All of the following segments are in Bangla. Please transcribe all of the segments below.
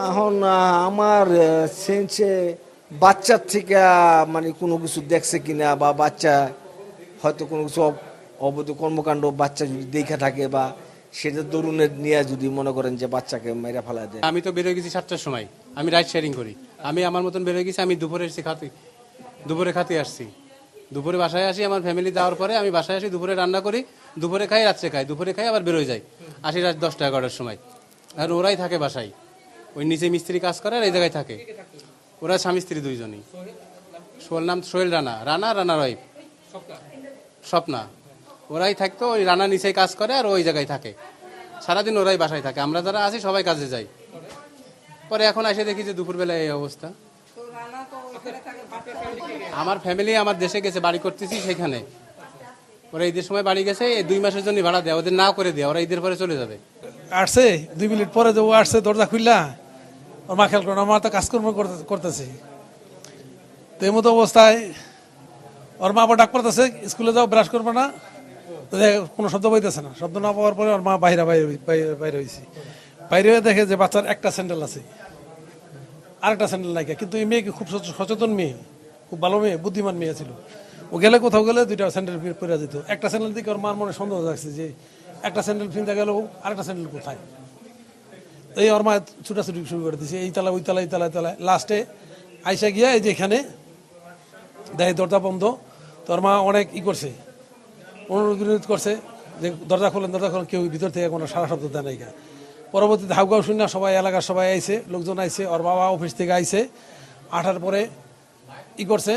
এখন আমার সেন্সে বাচ্চার থেকে মানে কোনো কিছু দেখছে কিনা বা বাচ্চা হয়তো কোনো কিছু অবৈধ কর্মকাণ্ড বাচ্চা যদি দেখে থাকে বা সেটা তরুণের নিয়ে যদি মনে করেন যে বাচ্চাকে মেরে ফেলা দেয়। আমি তো বেরোয় গেছি 7টার সময়। আমি রাইড শেয়ারিং করি। আমি আমার মতন বেরোয় গেছি। আমি দুপুরে এসেছি দুপুরে খাতে আসছি। দুপুরে বাসায় আসি, আমার ফ্যামিলি যাওয়ার পরে আমি বাসায় আসি, দুপুরে রান্না করি, দুপুরে খাই, রাত্রে খাই, দুপুরে খাই আবার বেরোয় যাই, আসি রাত 10টা 11টার সময়। আর ওরাই থাকে বাসায়, ওই নিচে মিস্ত্রি কাজ করে আর এই জায়গায় থাকে। ওরা স্বামী স্ত্রী দুইজনই। সোহেল নাম সোহেল রানা, রানার ওয়াইফ স্বপ্না। ওরাই থাকতো, ওই রানা নিচেই কাজ করে আর ওই জায়গায় থাকে সারাদিন। ওরাই বাসায় থাকে, আমরা যারা আছি সবাই কাজে যাই। পরে এখন এসে দেখি যে দুপুরবেলায় এই অবস্থা। আমার ফ্যামিলি আমার দেশে গেছে, বাড়ি করতেছি সেখানে। ওরা ঈদের সময় বাড়ি গেছে, এই 2 মাসের জন্য ভাড়া দেয়, ওদের না করে দেয়, ওরা ঈদের পরে চলে যাবে। আসছে 2 মিনিট পরে যে ও আসছে, দরজা খুললা, ওর মা খেয়াল করে আমার তো কাজকর্ম করতেছে। তো এই মতো অবস্থায় ওর মা আবার ডাক পড়তেছে, স্কুলে যাও, ব্রাশ করবে না। তো কোনো শব্দ পাইতেছে না, শব্দ না পাওয়ার পরে ওর মা বাইরে হয়েছে। বাইরে হয়ে দেখে যে বাচ্চার একটা স্যান্ডেল আছে, আরেকটা স্যান্ডেল নাই। কিন্তু এই মেয়েকে খুব সচেতন মেয়ে, খুব ভালো মেয়ে, বুদ্ধিমান মেয়ে ছিল। ও গেলে কোথাও গেলে 2টা স্যান্ডেল পরে যেত। একটা স্যান্ডেল দিকে ওর মার মনে সন্দেহ যাচ্ছে যে একটা স্যান্ডেল ফিনতে গেলেও আরেকটা স্যান্ডেল কোথায়। এই ওর মা ছুটাছুটি শুরু করে দিয়েছে, এই তালা ওই তালায় তালায়। লাস্টে আইসা গিয়া এই যে এখানে দেখে দরজা বন্ধ। তোর মা অনেক করছে, অনুরোধ করছে যে দরজা খোলেন, কেউ ভিতর থেকে কোনো সারা শব্দ দেয় নাই। পরবর্তীতে হাউগাও শুনে সবাই, এলাকার সবাই আইছে, লোকজন আইছে, ওর বাবা অফিস থেকে আইছে। আঠার পরে করছে,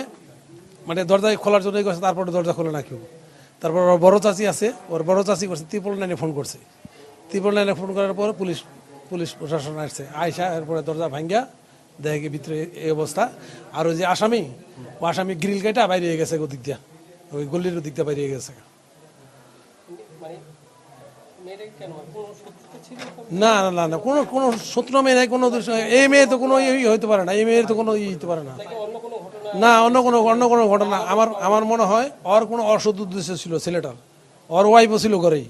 মানে দরজা খোলার জন্য করছে, তারপরে দরজা খোলে না কেউ। তারপর ওর বড় চাচি আছে, ওর বড় চাচি করছে 999 ফোন করছে। 999 ফোন করার পর পুলিশ প্রশাসন আসছে। আইসা এরপরে দরজা ভাঙ্গা দেখে ভিতরে এই অবস্থা। আর ওই যে আসামি, ও আসামি গ্রিল কেটে বাইরে গেছে, ওদিক দিয়া, ওই গল্লির ওদিক দিয়ে বাইরে গেছে। না না না, কোনো শত্রু মেয়ে নাই, কোনো এই মেয়ে তো কোনো হইতে পারে না, এই মেয়ের তো কোনো হইতে পারে না। না, অন্য কোনো ঘটনা আমার মনে হয় ওর কোনো অসৎ উদ্দেশ্য ছিল ছেলেটার। ওর ওয়াইফও ছিল ঘরেই,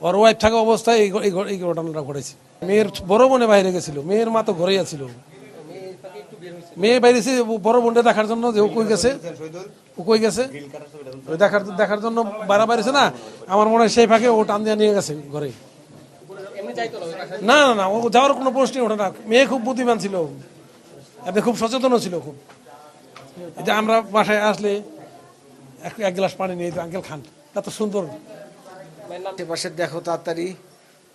ওর ওয়াইফ থাকা অবস্থায় এই ঘটনাটা ঘটেছে। মেয়ের বড় বোনে বাইরে গেছিল, মেয়ের মা তো ঘরেই আছিল। মেয়ে বাইরেছে বড় বোনটা দেখার জন্য, যে ও কই গেছে দেখার জন্য বাড়া বাইরেছে না। আমার মনে হয় সেই ফাঁকে ও টান দিয়ে নিয়ে গেছে ঘরে। না না না, ও যাওয়ার কোনো প্রশ্নই ওঠে না। মেয়ে খুব বুদ্ধিমান ছিল, আপনি খুব সচেতনও ছিল খুব। যে আমরা বাসায় আসলে এক গ্লাস পানি নিয়ে আঙ্কেল খান, এত সুন্দর। আশেপাশে দেখো তাড়াতাড়ি।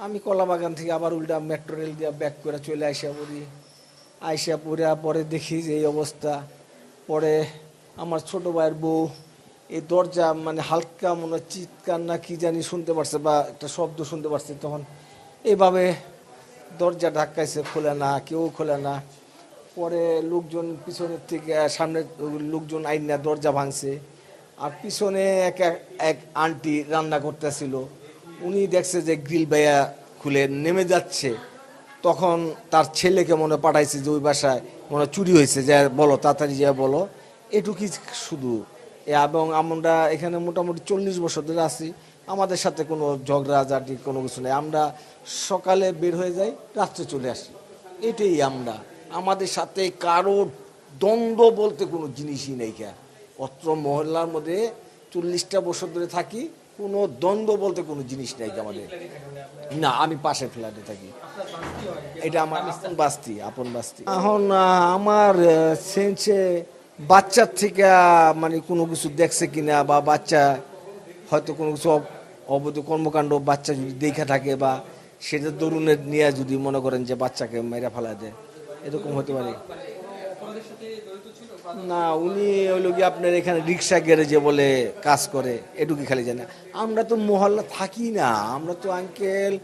আমি কলা বাগান থেকে আবার উল্টা মেট্রো রেল দিয়ে ব্যাক করে চলে আইসা পড়ে পরে দেখি যে এই অবস্থা। পরে আমার ছোট ভাইয়ের বউ এই দরজা মানে হালকা মনে হয় চিৎকার না কি জানি শুনতে পারছে, বা একটা শব্দ শুনতে পারছে। তখন এইভাবে দরজা ধাক্কাইছে, খোলে না, কেউ খোলে না। পরে লোকজন পিছনের থেকে সামনে লোকজন আইনা দরজা ভাঙছে। আর পিছনে এক আন্টি রান্না করতেছিল, উনি দেখছে যে গ্রিল বাইয়া খুলে নেমে যাচ্ছে। তখন তার ছেলেকে মনে পাঠাইছে যে ওই বাসায় মনে চুরি হয়েছে, যে বলো তাড়াতাড়ি যা বলো, এটুকুই শুধু। এবং আমরা এখানে মোটামুটি 40 বছর ধরে আছি, আমাদের সাথে কোনো ঝগড়াঝাটি কোনো কিছু নেই। আমরা সকালে বের হয়ে যাই, রাত্রে চলে আসি, এটাই আমরা। আমাদের সাথে কারো দ্বন্দ্ব বলতে কোনো জিনিসই নেই। অত্র মহল্লার মধ্যে 40টা বছর ধরে থাকি, কোনো দ্বন্দ্ব বলতে কোনো জিনিস নেই আমাদের। না, আমি পাশের ফ্ল্যাটে থাকি, এটা আমার আপন বাস্তি। এখন আমার সেন্সে বাচ্চার থেকে মানে কোনো কিছু দেখছে কিনা বা বাচ্চা হয়তো কোনো কিছু অবৈধ কর্মকাণ্ড বাচ্চা যদি দেখে থাকে বা সেটা তরুণের নিয়ে যদি মনে করেন যে বাচ্চাকে মেরে ফেলা দেয়, এরকম হতে পারে। না, উনি হইল কি আপনার এখানে রিক্সা গ্যারেজে বলে কাজ করে, এটুকু খালি জানে। আমরা তো মহল্লা থাকি না, আমরা তো আঙ্কেল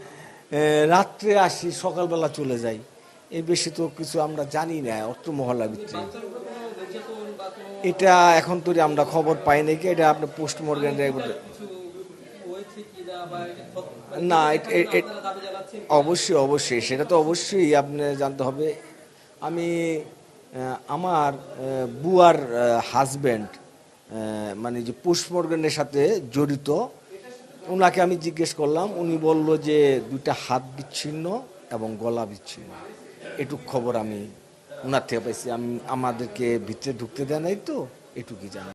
রাত্রে আসি, সকালবেলা চলে যাই, এই বেশি তো কিছু আমরা জানি না অত মহল্লার ভিতরে। এটা এখন তো আমরা খবর পাই নাকি, এটা আপনার পোস্টমর্টম না। অবশ্যই সেটা তো অবশ্যই আপনি জানতে হবে। আমি আমার বুয়ার হাজব্যান্ড মানে যে পোস্টমর্টমের সাথে জড়িত, ওনাকে আমি জিজ্ঞেস করলাম, উনি বলল যে 2টা হাত বিচ্ছিন্ন, এবং গলা বিচ্ছিন্ন। এটুক খবর আমি ওনার থেকে পাইছি। আমাদেরকে ভিতরে ঢুকতে দেয় নাই তো, এটুকুই জানি।